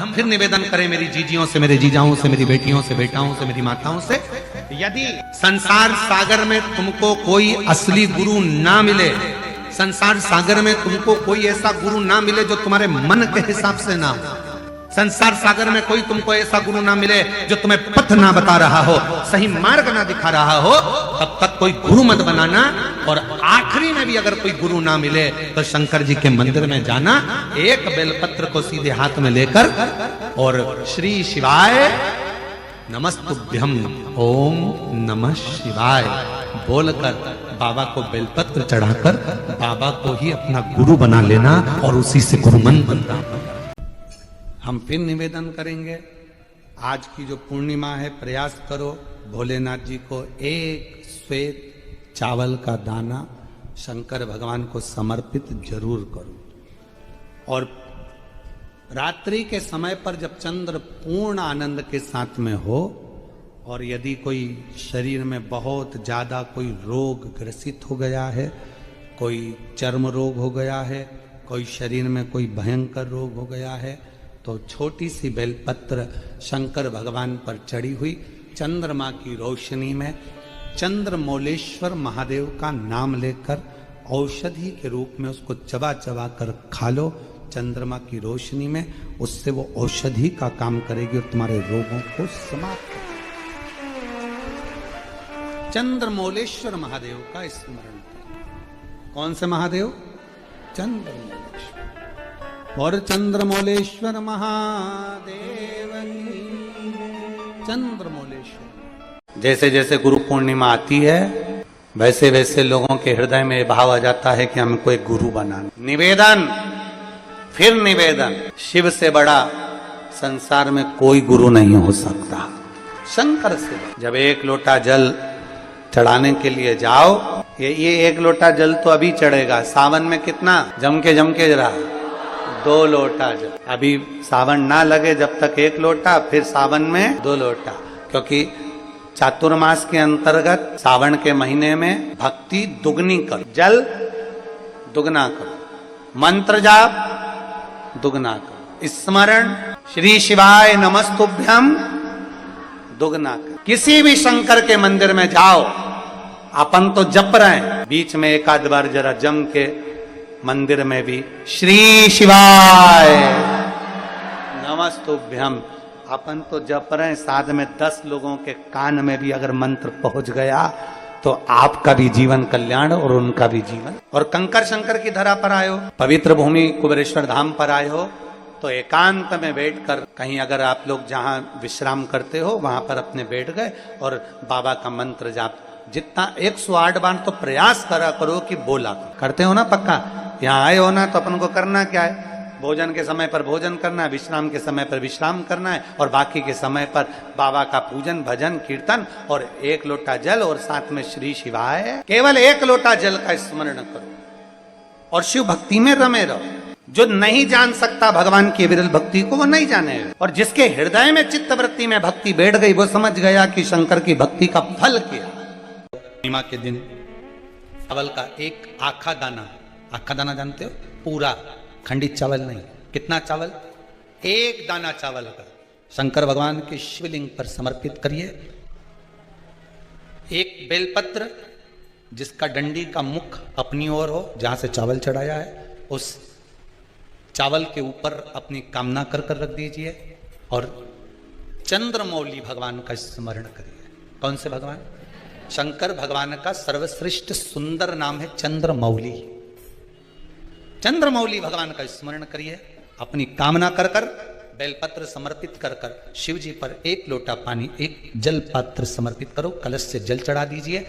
फिर निवेदन करें मेरी जीजियों से, मेरे जीजाओं से, मेरी बेटियों से, बेटाओं से, मेरी माताओं से, यदि संसार सागर में तुमको कोई असली गुरु ना मिले, संसार सागर में तुमको कोई ऐसा गुरु ना मिले जो तुम्हारे मन के हिसाब से ना हो, संसार सागर में कोई तुमको ऐसा गुरु ना मिले जो तुम्हें पथ ना बता रहा हो, सही मार्ग ना दिखा रहा हो, तब तक कोई गुरु मत बनाना। और आखिरी में भी अगर कोई गुरु ना मिले तो शंकर जी के मंदिर में जाना, एक बेलपत्र को सीधे हाथ में लेकर और श्री शिवाय नमस्तुभ्यम ओम नमः शिवाय बोलकर बाबा को बेलपत्र चढ़ाकर बाबा को ही अपना गुरु बना लेना और उसी से गुरुमन बनना। हम फिर निवेदन करेंगे, आज की जो पूर्णिमा है, प्रयास करो भोलेनाथ जी को एक श्वेत चावल का दाना शंकर भगवान को समर्पित जरूर करो। और रात्रि के समय पर जब चंद्र पूर्ण आनंद के साथ में हो, और यदि कोई शरीर में बहुत ज्यादा कोई रोग ग्रसित हो गया है, कोई चर्म रोग हो गया है, कोई शरीर में कोई भयंकर रोग हो गया है, तो छोटी सी बेलपत्र शंकर भगवान पर चढ़ी हुई चंद्रमा की रोशनी में चंद्रमौलेश्वर महादेव का नाम लेकर औषधि के रूप में उसको चबा चबा कर खा लो चंद्रमा की रोशनी में, उससे वो औषधि का काम करेगी और तुम्हारे रोगों को समाप्त करेगी। चंद्रमौलेश्वर महादेव का स्मरण करें। कौन से महादेव? चंद्रमौलेश्वर। और चंद्रमौलेश्वर महादेव की चंद्रमौलेश्वर। जैसे जैसे गुरु पूर्णिमा आती है वैसे वैसे लोगों के हृदय में भाव आ जाता है कि हमको एक गुरु बनाना। निवेदन, फिर निवेदन, शिव से बड़ा संसार में कोई गुरु नहीं हो सकता, शंकर से। जब एक लोटा जल चढ़ाने के लिए जाओ, ये एक लोटा जल तो अभी चढ़ेगा, सावन में कितना जम के जरा 2 लोटा जल। अभी सावन ना लगे जब तक 1 लोटा, फिर सावन में 2 लोटा, क्योंकि चातुर्मास के अंतर्गत सावन के महीने में भक्ति दुगनी करो, जल दुगना करो, मंत्र जाप दुगना करो, स्मरण श्री शिवाय नमस्तुभ्यम दुगना करो। किसी भी शंकर के मंदिर में जाओ, अपन तो जप रहे हैं, बीच में एक आध बार जरा जम के मंदिर में भी श्री शिवाय नमस्तुभ्यम अपन तो जप रहे हैं, साथ में 10 लोगों के कान में भी अगर मंत्र पहुंच गया तो आपका भी जीवन कल्याण और उनका भी जीवन। और कंकर शंकर की धरा पर आए हो, पवित्र भूमि कुबेरेश्वर धाम पर आए हो, तो एकांत में बैठकर कहीं अगर आप लोग जहां विश्राम करते हो वहां पर अपने बैठ गए और बाबा का मंत्र जाप जितना 108 बार तो प्रयास करा करो कि बोला करते हो ना। पक्का यहाँ आए हो ना, तो अपन को करना क्या है? भोजन के समय पर भोजन करना है, विश्राम के समय पर विश्राम करना है, और बाकी के समय पर बाबा का पूजन भजन कीर्तन और 1 लोटा जल और साथ में श्री शिवाय। केवल 1 लोटा जल का स्मरण करो और शिव भक्ति में रमे रहो। जो नहीं जान सकता भगवान की विरल भक्ति को, वो नहीं जाने, और जिसके हृदय में चित्त वृत्ति में भक्ति बैठ गई वो समझ गया कि शंकर की भक्ति का फल क्या। पूर्णिमा के दिन चावल का एक आखा दाना जानते हो? पूरा खंडित चावल नहीं। कितना चावल? 1 दाना चावल का शंकर भगवान के शिवलिंग पर समर्पित करिए। 1 बेलपत्र जिसका डंडी का मुख अपनी ओर हो, जहां से चावल चढ़ाया है, उस चावल के ऊपर अपनी कामना कर रख दीजिए और चंद्रमौली भगवान का स्मरण करिए। कौन से भगवान? शंकर भगवान का सर्वश्रेष्ठ सुंदर नाम है चंद्रमौली। चंद्रमौली भगवान का स्मरण करिए, अपनी कामना कर बेलपत्र समर्पित कर शिव जी पर 1 लोटा पानी, 1 जल पात्र समर्पित करो, कलश से जल चढ़ा दीजिए,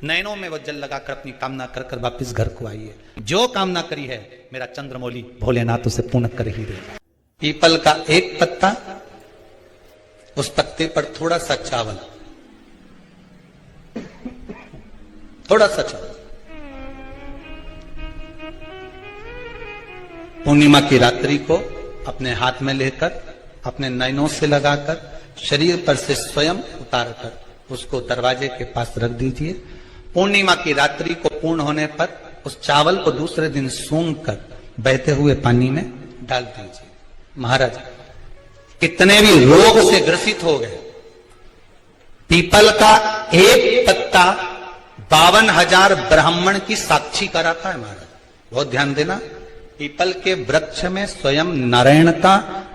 नयनों में वो जल लगाकर अपनी कामना कर वापिस घर को आइए। जो कामना करी है मेरा चंद्रमौली भोलेनाथ उसे पूर्ण कर ही देगा। पीपल का 1 पत्ता, उस पत्ते पर थोड़ा सा चावल, थोड़ा सा चावल। पूर्णिमा की रात्रि को अपने हाथ में लेकर अपने नयनों से लगाकर शरीर पर से स्वयं उतारकर उसको दरवाजे के पास रख दीजिए। पूर्णिमा की रात्रि को पूर्ण होने पर उस चावल को दूसरे दिन सूंघ कर बहते हुए पानी में डाल दीजिए। महाराज कितने भी रोग से ग्रसित हो गए, पीपल का एक पत्ता 52,000 ब्राह्मण की साक्षी कराता है महाराज। बहुत ध्यान देना, पीपल के वृक्ष में स्वयं नारायण का,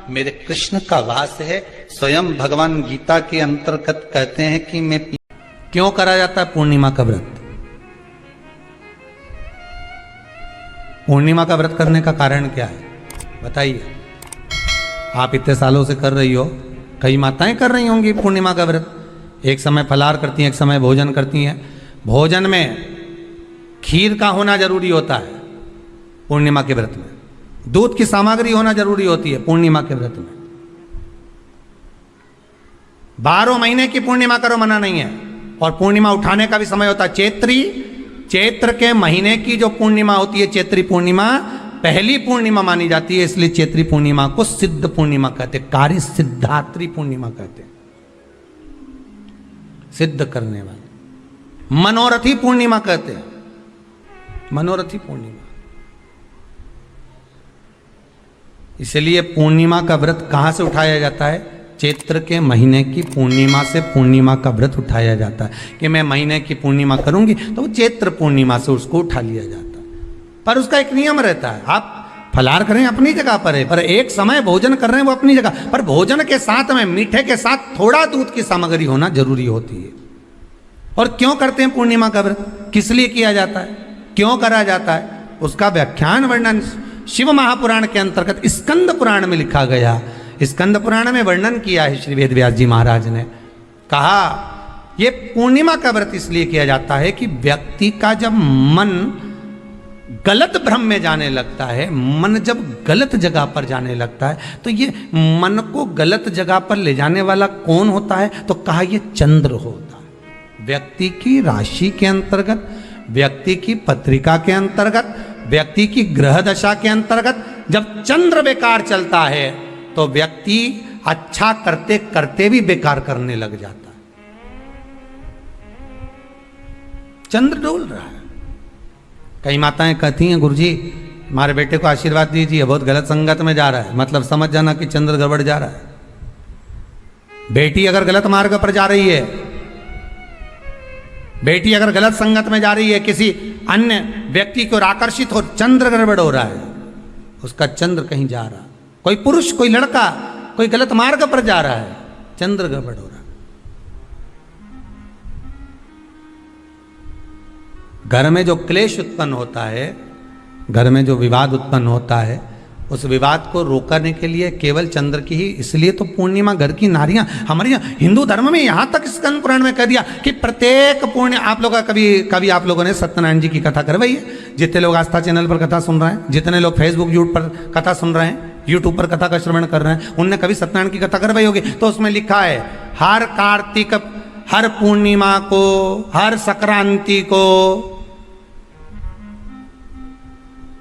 मेरे कृष्ण का वास है। स्वयं भगवान गीता के अंतर्गत कहते हैं कि मैं क्यों करा जाता है पूर्णिमा का व्रत? पूर्णिमा का व्रत करने का कारण क्या है बताइए? आप इतने सालों से कर रही हो, कई माताएं कर रही होंगी पूर्णिमा का व्रत। एक समय फलाहार करती हैं, एक समय भोजन करती हैं। भोजन में खीर का होना जरूरी होता है पूर्णिमा के व्रत में, दूध की सामग्री होना जरूरी होती है पूर्णिमा के व्रत में। 12 महीने की पूर्णिमा करो मना नहीं है, और पूर्णिमा उठाने का भी समय होता है। चैत्र के महीने की जो पूर्णिमा होती है, चैत्री पूर्णिमा पहली पूर्णिमा मानी जाती है, इसलिए चैत्री पूर्णिमा को सिद्ध पूर्णिमा कहते, कार्य सिद्धात्री पूर्णिमा कहते, सिद्ध करने वाले। मनोरथी पूर्णिमा कहते हैं, मनोरथी पूर्णिमा। इसलिए पूर्णिमा का व्रत कहां से उठाया जाता है? चैत्र के महीने की पूर्णिमा से पूर्णिमा का व्रत उठाया जाता है कि मैं महीने की पूर्णिमा करूंगी तो वो चैत्र पूर्णिमा से उसको उठा लिया जाता है। पर उसका एक नियम रहता है, आप फलाहार करें अपनी जगह पर है, पर एक समय भोजन कर रहे हैं वो अपनी जगह पर। भोजन के साथ में मीठे के साथ थोड़ा दूध की सामग्री होना जरूरी होती है। और क्यों करते हैं पूर्णिमा का व्रत, किस लिए किया जाता है, क्यों करा जाता है, उसका व्याख्यान वर्णन शिव महापुराण के अंतर्गत स्कंद पुराण में लिखा गया। स्कंद पुराण में वर्णन किया है श्री वेद व्यास जी महाराज ने। कहा ये पूर्णिमा का व्रत इसलिए किया जाता है कि व्यक्ति का जब मन गलत भ्रम में जाने लगता है, मन जब गलत जगह पर जाने लगता है, तो ये मन को गलत जगह पर ले जाने वाला कौन होता है? तो कहा ये चंद्र होता है। व्यक्ति की राशि के अंतर्गत, व्यक्ति की पत्रिका के अंतर्गत, व्यक्ति की ग्रह दशा के अंतर्गत जब चंद्र बेकार चलता है तो व्यक्ति अच्छा करते करते भी बेकार करने लग जाता है। चंद्र डोल रहा है। कई माताएं कहती हैं गुरुजी हमारे बेटे को आशीर्वाद दीजिए, बहुत गलत संगत में जा रहा है। मतलब समझ जाना कि चंद्र गड़बड़ जा रहा है। बेटी अगर गलत मार्ग पर जा रही है, बेटी अगर गलत संगत में जा रही है, किसी अन्य व्यक्ति की ओर आकर्षित हो, चंद्र गड़बड़ हो रहा है, उसका चंद्र कहीं जा रहा, कोई पुरुष कोई लड़का कोई गलत मार्ग पर जा रहा है, चंद्र गड़बड़ हो रहा है। घर में जो क्लेश उत्पन्न होता है, घर में जो विवाद उत्पन्न होता है, उस विवाद को रोकने के लिए केवल चंद्र की ही, इसलिए तो पूर्णिमा घर की नारियां हमारे हिंदू धर्म में यहां तक स्कंद पुराण में कह दिया कि प्रत्येक पूर्ण आप लोग कभी आप लोगों ने सत्यनारायण जी की कथा करवाई है? जितने लोग आस्था चैनल पर कथा सुन रहे हैं, जितने लोग फेसबुक यूट्यूब पर कथा सुन रहे हैं, यूट्यूब पर कथा का श्रवण कर रहे हैं, उनने कभी सत्यनारायण की कथा करवाई होगी। तो उसमें लिखा है हर कार्तिक, हर पूर्णिमा को, हर संक्रांति को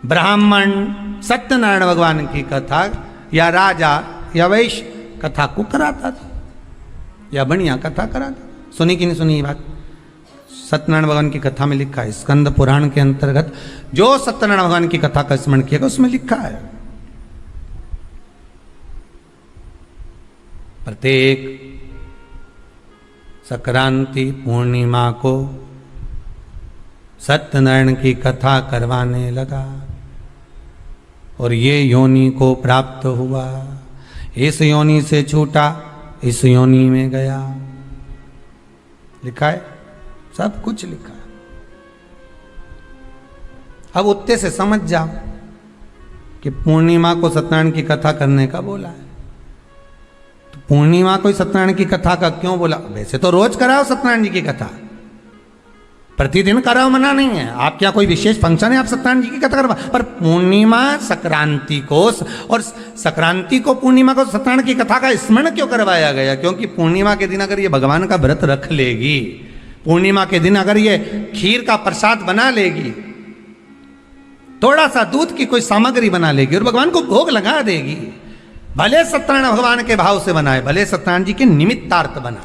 ब्राह्मण सत्यनारायण भगवान की कथा या राजा या वैश्य कथा को कराता था या बढ़िया कथा कराता। सुनी कि नहीं सुनी ये बात? सत्यनारायण भगवान की कथा में लिखा है, स्कंद पुराण के अंतर्गत जो सत्यनारायण भगवान की कथा का स्मरण किया उसमें लिखा है प्रत्येक संक्रांति पूर्णिमा को सत्यनारायण की कथा करवाने लगा और ये योनि को प्राप्त हुआ, इस योनि से छूटा, इस योनि में गया। लिखा है, सब कुछ लिखा है। अब उत्ते से समझ जाओ कि पूर्णिमा को सत्यनारायण की कथा करने का बोला है। तो पूर्णिमा को सत्यनारायण की कथा का क्यों बोला? वैसे तो रोज कराओ सत्यनारायण जी की कथा, प्रतिदिन कराओ, मना नहीं है। आप क्या कोई विशेष फंक्शन है आप सत्यनारायण जी की कथा करवा, पर पूर्णिमा संक्रांति को और संक्रांति को पूर्णिमा को सत्यनारायण की कथा का स्मरण क्यों करवाया गया? क्योंकि पूर्णिमा के दिन अगर ये भगवान का व्रत रख लेगी, पूर्णिमा के दिन अगर ये खीर का प्रसाद बना लेगी, थोड़ा सा दूध की कोई सामग्री बना लेगी और भगवान को भोग लगा देगी, भले सत्यनारायण भगवान के भाव से बनाए, भले सत्यनारायण जी के निमित्तार्थ बना,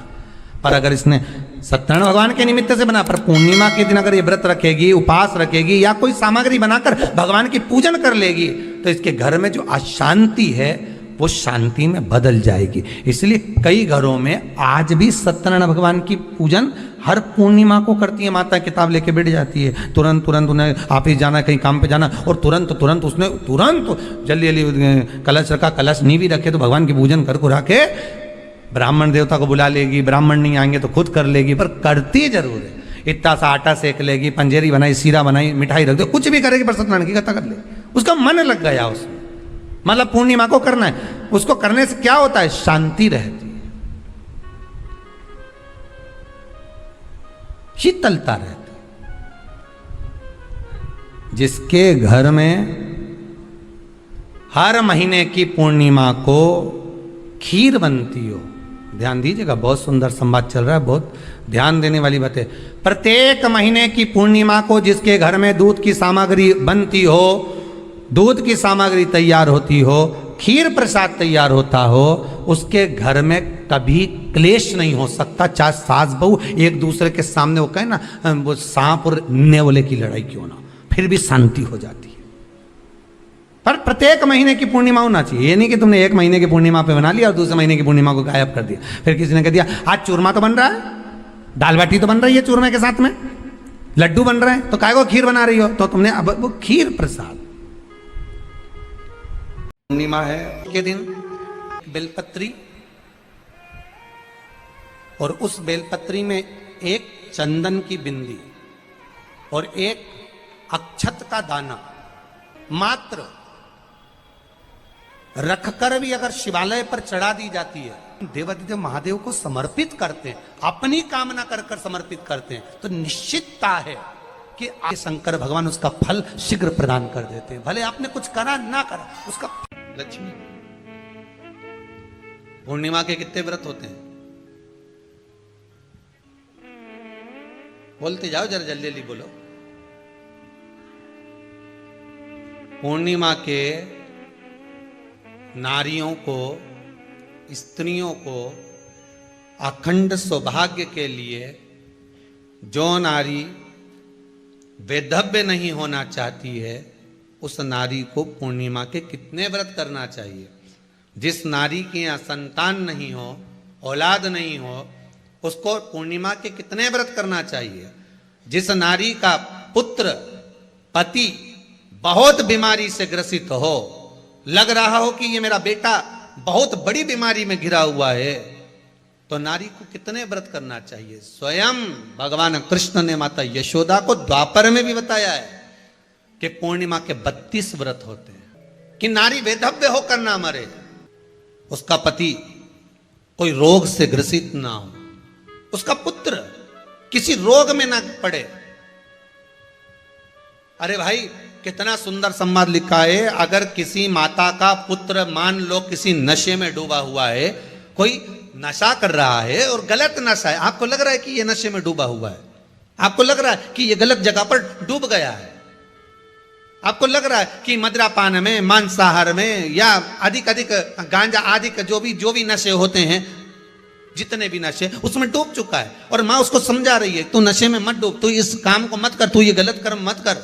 पर अगर इसने सत्यनारायण भगवान के निमित्त से बना, पर पूर्णिमा के दिन अगर ये व्रत रखेगी, उपास रखेगी या कोई सामग्री बनाकर भगवान की पूजन कर लेगी, तो इसके घर में जो अशांति है वो शांति में बदल जाएगी। इसलिए कई घरों में आज भी सत्यनारायण भगवान की पूजन हर पूर्णिमा को करती है माता। किताब लेके बैठ जाती है, तुरंत तुरंत उन्हें ऑफिस जाना, कहीं काम पे जाना, और तुरंत तुरंत उसने तुरंत जल्दी जल्दी कलश रखा, कलश नहीं भी रखे तो भगवान की पूजन कर को रखे, ब्राह्मण देवता को बुला लेगी, ब्राह्मण नहीं आएंगे तो खुद कर लेगी, पर करती जरूर है। इतना सा आटा सेक लेगी, पंजेरी बनाई, सीरा बनाई, मिठाई रख दो, कुछ भी करेगी पर सत्यनारायण की कथा कर ले। उसका मन लग गया उसमें, मतलब पूर्णिमा को करना है। उसको करने से क्या होता है? शांति रहती है, शीतलता रहती है। जिसके घर में हर महीने की पूर्णिमा को खीर बनती हो, ध्यान दीजिएगा, बहुत सुंदर संवाद चल रहा है, बहुत ध्यान देने वाली बात है। प्रत्येक महीने की पूर्णिमा को जिसके घर में दूध की सामग्री बनती हो, दूध की सामग्री तैयार होती हो, खीर प्रसाद तैयार होता हो, उसके घर में कभी क्लेश नहीं हो सकता। चाहे सास बहू एक दूसरे के सामने वो कहे ना, वो सांप और नेवले की लड़ाई क्यों ना, फिर भी शांति हो जाती है। पर प्रत्येक महीने की पूर्णिमा होना चाहिए। ये नहीं कि तुमने एक महीने की पूर्णिमा पे बना लिया और दूसरे महीने की पूर्णिमा को गायब कर दिया। फिर किसी ने कह दिया आज चूरमा तो बन रहा है, दाल बाटी तो बन रही है चूरमे के साथ में, लड्डू बन रहे हैं, तो काय को खीर बना रही हो? तो तुमने अब वो खीर प्रसाद। पूर्णिमा है के दिन बेलपत्री, और उस बेलपत्री में एक चंदन की बिंदी और एक अक्षत का दाना मात्र रखकर भी अगर शिवालय पर चढ़ा दी जाती है, देवादिदेव महादेव को समर्पित करते हैं, अपनी कामना कर कर समर्पित करते हैं, तो निश्चितता है कि शंकर भगवान उसका फल शीघ्र प्रदान कर देते हैं। भले आपने कुछ करा ना करा, उसका लक्ष्मी। पूर्णिमा के कितने व्रत होते हैं? बोलते जाओ जरा, जल्दी जल्दी बोलो। पूर्णिमा के नारियों को, स्त्रियों को अखंड सौभाग्य के लिए, जो नारी वैधव्य नहीं होना चाहती है, उस नारी को पूर्णिमा के कितने व्रत करना चाहिए? जिस नारी के यहाँ संतान नहीं हो, औलाद नहीं हो, उसको पूर्णिमा के कितने व्रत करना चाहिए? जिस नारी का पुत्र, पति बहुत बीमारी से ग्रसित हो, लग रहा हो कि ये मेरा बेटा बहुत बड़ी बीमारी में घिरा हुआ है, तो नारी को कितने व्रत करना चाहिए? स्वयं भगवान कृष्ण ने माता यशोदा को द्वापर में भी बताया है कि पूर्णिमा के 32 व्रत होते हैं कि नारी वैधव्य होकर ना मरे, उसका पति कोई रोग से ग्रसित ना हो, उसका पुत्र किसी रोग में ना पड़े। अरे भाई, कितना सुंदर संवाद लिखा है। अगर किसी माता का पुत्र मान लो किसी नशे में डूबा हुआ है, कोई नशा कर रहा है और गलत नशा है, आपको लग रहा है कि ये नशे में डूबा हुआ है, आपको लग रहा है कि ये गलत जगह पर डूब गया है, आपको लग रहा है कि मदिरापान में, मांसाहार में, या अधिक अधिक गांजा आदि का जो भी नशे होते हैं, जितने भी नशे, उसमें डूब चुका है, और माँ उसको समझा रही है तू नशे में मत डूब, तू इस काम को मत कर, तू ये गलत कर्म मत कर।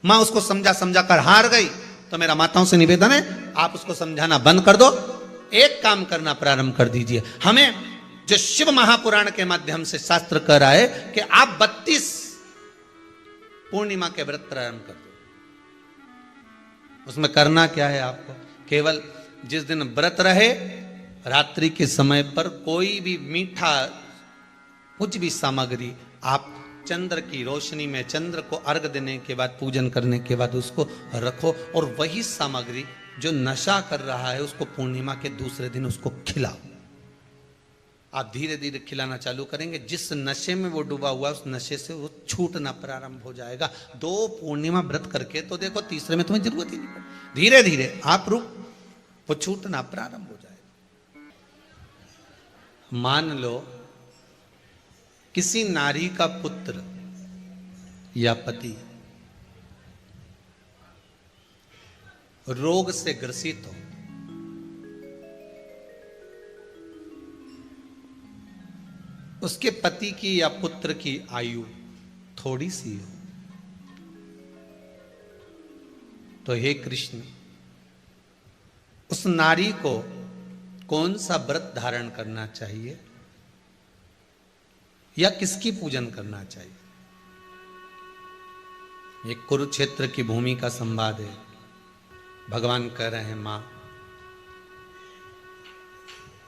माँ उसको समझा कर हार गई। तो मेरा माताओं से निवेदन है, आप उसको समझाना बंद कर दो, एक काम करना प्रारंभ कर दीजिए। हमें जो शिव महापुराण के माध्यम से शास्त्र कह रहा है कि आप 32 पूर्णिमा के व्रत प्रारंभ कर दो। उसमें करना क्या है आपको? केवल जिस दिन व्रत रहे, रात्रि के समय पर कोई भी मीठा, कुछ भी सामग्री आप चंद्र की रोशनी में, चंद्र को अर्घ देने के बाद, पूजन करने के बाद उसको रखो, और वही सामग्री जो नशा कर रहा है उसको पूर्णिमा के दूसरे दिन उसको खिलाओ। आप धीरे धीरे खिलाना चालू करेंगे, जिस नशे में वो डूबा हुआ उस नशे से वो छूटना प्रारंभ हो जाएगा। 2 पूर्णिमा व्रत करके तो देखो, तीसरे में तुम्हें जरूरत ही नहीं पड़ेगी। धीरे धीरे आप रुक, वो छूटना प्रारंभ हो जाएगा। मान लो किसी नारी का पुत्र या पति रोग से ग्रसित हो, उसके पति की या पुत्र की आयु थोड़ी सी हो, तो हे कृष्ण, उस नारी को कौन सा व्रत धारण करना चाहिए या किसकी पूजन करना चाहिए? ये कुरुक्षेत्र की भूमि का संवाद है। भगवान कह रहे हैं, मां,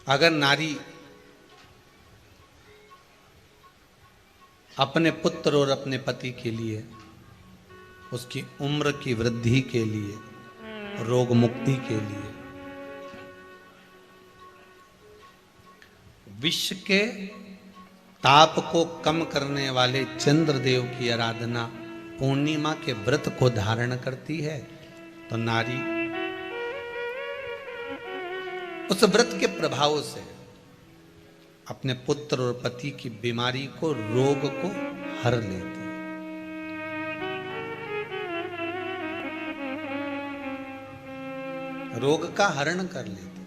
अगर नारी अपने पुत्र और अपने पति के लिए, उसकी उम्र की वृद्धि के लिए, रोग मुक्ति के लिए, विश्व के ताप को कम करने वाले चंद्रदेव की आराधना पूर्णिमा के व्रत को धारण करती है, तो नारी उस व्रत के प्रभाव से अपने पुत्र और पति की बीमारी को, रोग को हर लेती है। रोग का हरण कर लेती।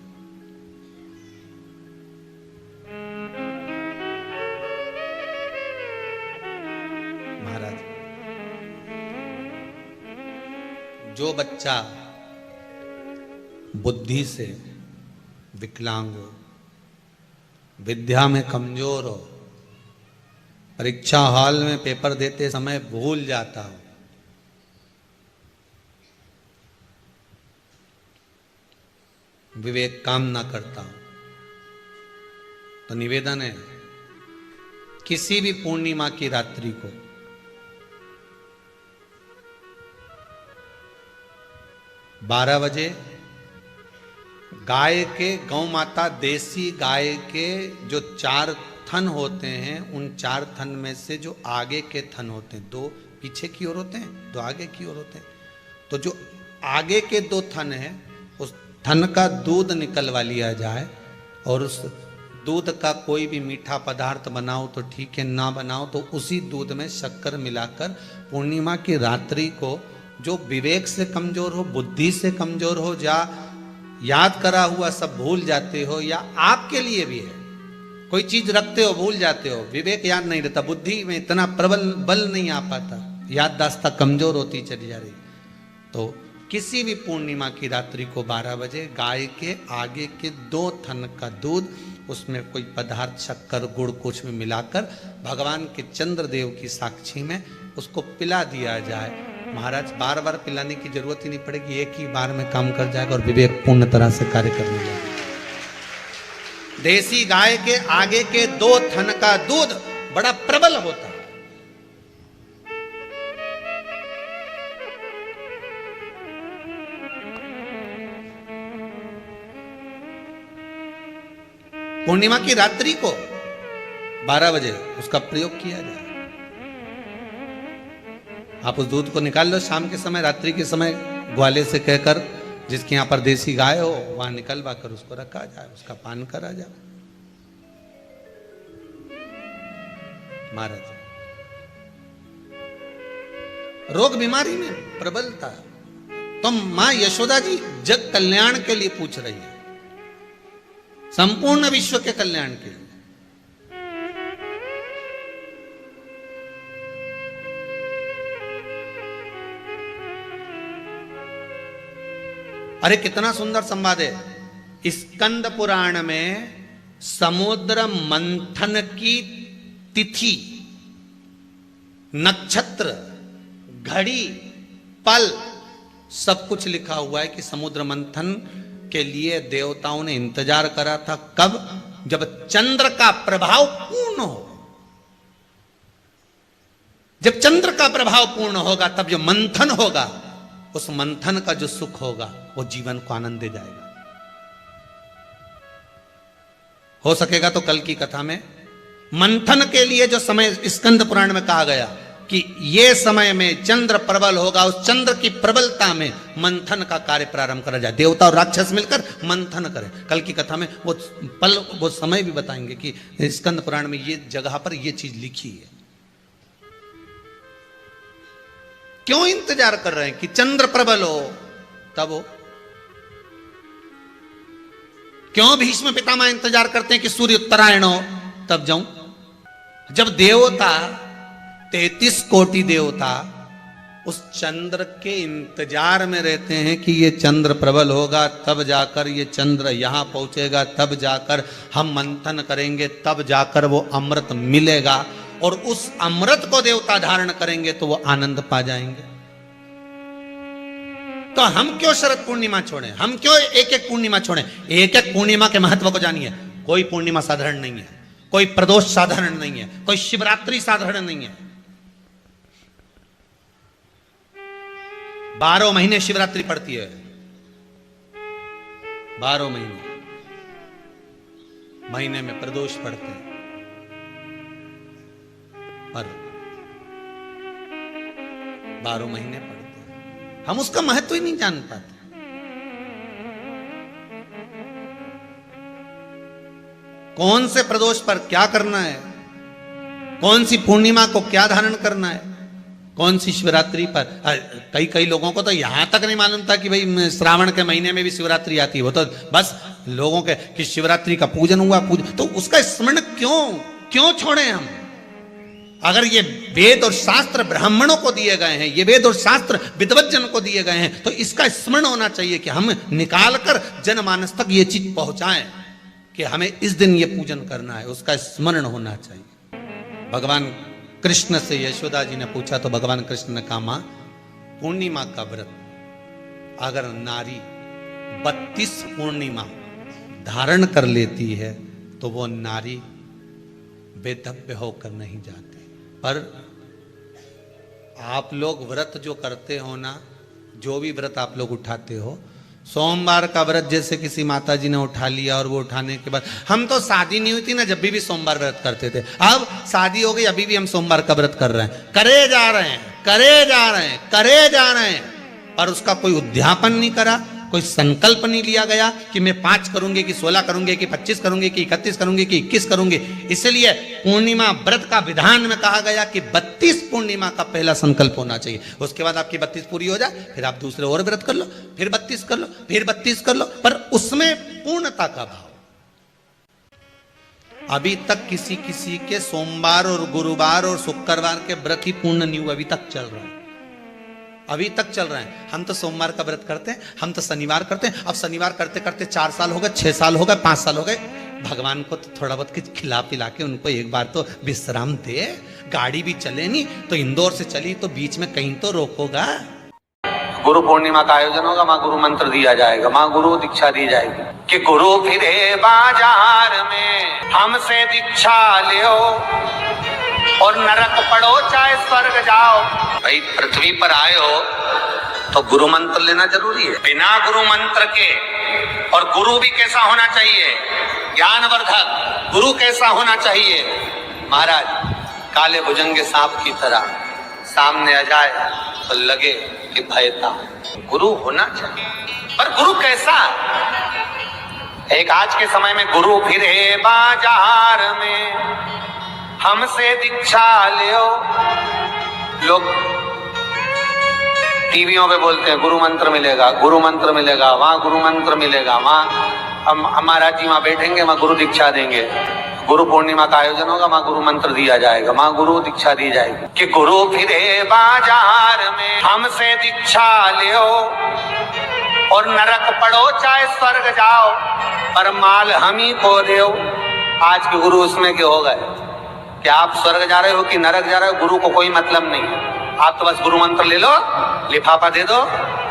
महाराज, जो बच्चा बुद्धि से विकलांग हो, विद्या में कमजोर हो, परीक्षा हॉल में पेपर देते समय भूल जाता हो, विवेक काम ना करता हो, तो निवेदन है, किसी भी पूर्णिमा की रात्रि को बारह बजे गाय के, गौ माता देसी गाय के जो 4 थन होते हैं, उन 4 थन में से जो आगे के थन होते हैं, 2 पीछे की ओर होते हैं, 2 आगे की ओर होते हैं, तो जो आगे के 2 थन हैं, उस थन का दूध निकलवा लिया जाए और उस दूध का कोई भी मीठा पदार्थ बनाओ तो ठीक है, ना बनाओ तो उसी दूध में शक्कर मिलाकर पूर्णिमा की रात्रि को, जो विवेक से कमजोर हो, बुद्धि से कमजोर हो, या याद करा हुआ सब भूल जाते हो, या आपके लिए भी है, कोई चीज रखते हो भूल जाते हो, विवेक याद नहीं रहता, बुद्धि में इतना प्रबल बल नहीं आ पाता, याददाश्त कमजोर होती चली जा रही, तो किसी भी पूर्णिमा की रात्रि को 12 बजे गाय के आगे के 2 थन का दूध, उसमें कोई पदार्थ, शक्कर, गुड़ कुछ भी मिलाकर भगवान के चंद्रदेव की साक्षी में उसको पिला दिया जाए। महाराज, बार बार पिलाने की जरूरत ही नहीं पड़ेगी, एक ही बार में काम कर जाएगा और विवेक पूर्ण तरह से कार्य करने लगेगा। देसी गाय के आगे के 2 थन का दूध बड़ा प्रबल होता है। पूर्णिमा की रात्रि को 12 बजे उसका प्रयोग किया जाए। आप उस दूध को निकाल लो शाम के समय, रात्रि के समय ग्वाले से कहकर, जिसके यहां पर देसी गाय हो, वहां निकलवा कर उसको रखा जाए, उसका पान करा जाए। महाराज, रोग बीमारी में प्रबलता, तो मां यशोदा जी जग कल्याण के लिए पूछ रही है, संपूर्ण विश्व के कल्याण के लिए। अरे कितना सुंदर संवाद है। स्कंद पुराण में समुद्र मंथन की तिथि, नक्षत्र, घड़ी, पल सब कुछ लिखा हुआ है कि समुद्र मंथन के लिए देवताओं ने इंतजार करा था। कब? जब चंद्र का प्रभाव पूर्ण हो। जब चंद्र का प्रभाव पूर्ण होगा तब जो मंथन होगा, उस मंथन का जो सुख होगा वो जीवन को आनंद दे जाएगा। हो सकेगा तो कल की कथा में मंथन के लिए जो समय स्कंद पुराण में कहा गया कि ये समय में चंद्र प्रबल होगा, उस चंद्र की प्रबलता में मंथन का कार्य प्रारंभ करा जाए। देवता और राक्षस मिलकर मंथन करें। कल की कथा में वो पल, वो समय भी बताएंगे कि स्कंद पुराण में ये जगह पर ये चीज लिखी है। क्यों इंतजार कर रहे हैं कि चंद्र प्रबल हो तब हो? क्यों भीष्म पितामह इंतजार करते हैं कि सूर्य उत्तरायण हो तब जाऊं? जब देवता 33 कोटि देवता उस चंद्र के इंतजार में रहते हैं कि ये चंद्र प्रबल होगा, तब जाकर ये चंद्र यहाँ पहुंचेगा, तब जाकर हम मंथन करेंगे, तब जाकर वो अमृत मिलेगा, और उस अमृत को देवता धारण करेंगे तो वो आनंद पा जाएंगे। तो हम क्यों शरद पूर्णिमा छोड़ें? हम क्यों एक एक पूर्णिमा छोड़ें? एक एक पूर्णिमा के महत्व को जानिए। कोई पूर्णिमा साधारण नहीं है, कोई प्रदोष साधारण नहीं है, कोई शिवरात्रि साधारण नहीं है। 12 महीने शिवरात्रि पड़ती है, 12 महीने में प्रदोष पड़ते हैं, पर 12 महीने पड़ते हैं। हम उसका महत्व ही नहीं जान पाते। कौन से प्रदोष पर क्या करना है, कौन सी पूर्णिमा को क्या धारण करना है, कौन सी शिवरात्रि पर। कई लोगों को तो यहां तक नहीं मालूम था कि भाई श्रावण के महीने में भी शिवरात्रि आती है। वो तो बस लोगों के कि शिवरात्रि का पूजन हुआ, तो उसका स्मरण क्यों छोड़े हम? अगर ये वेद और शास्त्र ब्राह्मणों को दिए गए हैं, ये वेद और शास्त्र विद्वज्जन को दिए गए हैं, तो इसका स्मरण होना चाहिए कि हम निकालकर जनमानस तक ये चीज पहुंचाएं कि हमें इस दिन ये पूजन करना है, उसका स्मरण होना चाहिए। भगवान कृष्ण से यशोदा जी ने पूछा तो भगवान कृष्ण ने कहा, मां, पूर्णिमा का व्रत अगर नारी 32 पूर्णिमा धारण कर लेती है तो वो नारी बेधव्य होकर नहीं जाती। पर आप लोग व्रत जो करते हो ना, जो भी व्रत आप लोग उठाते हो, सोमवार का व्रत जैसे किसी माता जी ने उठा लिया और वो उठाने के बाद, हम तो शादी नहीं हुई थी ना जब भी सोमवार व्रत करते थे, अब शादी हो गई अभी भी हम सोमवार का व्रत कर रहे हैं, करे जा रहे हैं, पर उसका कोई उद्यापन नहीं करा, कोई संकल्प नहीं लिया गया कि मैं 5 करूंगी कि 16 करूंगी कि 25 करूंगी कि 31 करूंगी कि 21 करूंगी। इसलिए पूर्णिमा व्रत का विधान में कहा गया कि 32 पूर्णिमा का पहला संकल्प होना चाहिए। उसके बाद आपकी 32 पूरी हो जाए, फिर आप दूसरे और व्रत कर लो, फिर 32 कर लो, फिर 32 कर लो, पर उसमें पूर्णता का भाव। अभी तक किसी के सोमवार और गुरुवार और शुक्रवार के व्रत ही पूर्ण नहीं हुआ, अभी तक चल रहा है, अभी तक चल रहे हैं। हम तो सोमवार का व्रत करते हैं, हम तो शनिवार करते हैं, अब शनिवार करते करते 4 साल हो गए, 6 साल हो गए, 5 साल हो गए। भगवान को तो थोड़ा बहुत कुछ खिला पिला के उनको एक बार तो विश्राम दे। गाड़ी भी चले नहीं तो इंदौर से चली तो बीच में कहीं तो रोकोगा। गुरु पूर्णिमा का आयोजन होगा, माँ गुरु मंत्र दिया जाएगा, माँ गुरु दीक्षा दी जाएगी कि गुरु फिरे बाजार में हमसे दीक्षा लियो और नरक पड़ो चाहे स्वर्ग जाओ। भाई पृथ्वी पर आए हो तो गुरु मंत्र लेना जरूरी है। बिना गुरु मंत्र के, और गुरु भी कैसा होना चाहिए? ज्ञानवर्धक। गुरु कैसा होना चाहिए? महाराज काले भुजंगे सांप की तरह सामने आ जाए तो लगे कि भयता। गुरु होना चाहिए, पर गुरु कैसा? एक आज के समय में गुरु फिरे बाजार में हमसे दीक्षा लियो। लोग टीवियों पे बोलते हैं गुरु मंत्र मिलेगा, गुरु मंत्र मिलेगा, वहां गुरु मंत्र मिलेगा, वहां हमारा जी वहां बैठेंगे, वहां गुरु दीक्षा देंगे। गुरु पूर्णिमा का आयोजन होगा, वहां गुरु मंत्र दिया जाएगा, वहां गुरु दीक्षा दी जाएगी कि गुरु फिरे बाजार में हमसे दीक्षा लियो और नरक पड़ो चाहे स्वर्ग जाओ, पर माल हम ही को देओ। आज के गुरु उसमें के हो गए कि आप स्वर्ग जा रहे हो कि नरक जा रहे हो, गुरु को कोई मतलब नहीं है। आप तो बस गुरु मंत्र ले लो, लिफाफा दे दो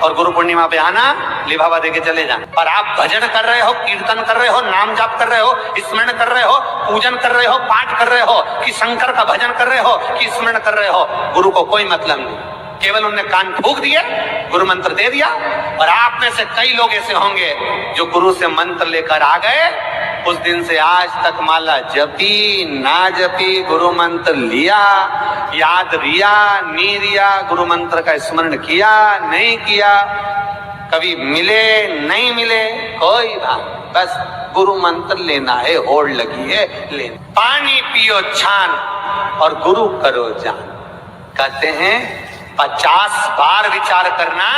और गुरु पूर्णिमा पे आना, लिफाफा दे के चले जाना। पर आप भजन कर रहे हो, कीर्तन कर रहे हो, नाम जाप कर रहे हो, स्मरण कर रहे हो, पूजन कर रहे हो, पाठ कर रहे हो, कि शंकर का भजन कर रहे हो, कि स्मरण कर रहे हो, गुरु को कोई मतलब नहीं। केवल उन्होंने कान फूंक दिए, गुरु मंत्र दे दिया। और आप में से कई लोग ऐसे होंगे जो गुरु से मंत्र लेकर आ गए, उस दिन से आज तक माला जपी ना जपी, गुरु मंत्र लिया, याद रिया नहीं रिया, गुरु मंत्र का स्मरण किया नहीं किया, कभी मिले नहीं मिले, कोई बात, बस गुरु मंत्र लेना है, होड़ लगी है लेना। पानी पियो छान और गुरु करो जान। कहते हैं 50 बार विचार करना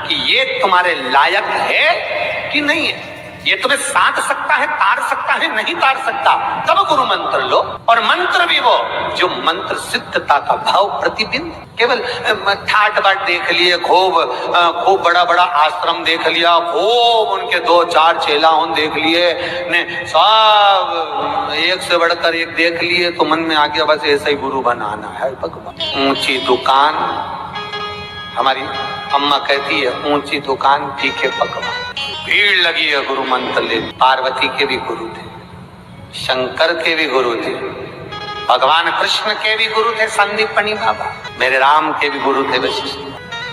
कि ये तुम्हारे लायक है कि नहीं है। ये तुम्हें साध सकता है, तार सकता है, नहीं तार सकता, तब गुरु मंत्र लो। और मंत्र भी वो जो मंत्र सिद्धता का भाव प्रतिबिंब, केवल ठाट बाट देख लिए, खूब बड़ा बड़ा आश्रम देख लिया, खूब उनके 2-4 चेला देख लिए ने, सब एक से बढ़कर एक देख लिए, तो मन में आ गया बस ऐसा ही गुरु बनाना है भगवान। ऊंची दुकान, हमारी अम्मा कहती है, ऊंची दुकान तीखे पकवान। भीड़ लगी है गुरु मंत्र ले। पार्वती के भी गुरु थे, शंकर के भी गुरु थे, भगवान कृष्ण के भी गुरु थे संदीपनी बाबा, मेरे राम के भी गुरु थे वशिष्ठ,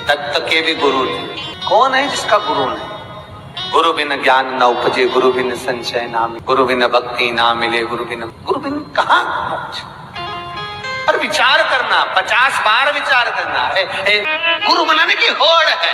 दत्त के भी गुरु थे। कौन है जिसका गुरु नहीं? गुरु बिन ज्ञान न उपजे, गुरु बिन संशय ना मिले, गुरु बिन भक्ति ना मिले, गुरु बिन कहाँ मोक्ष। और विचार करना, 50 बार विचार करना है, गुरु बनाने की होड़ है।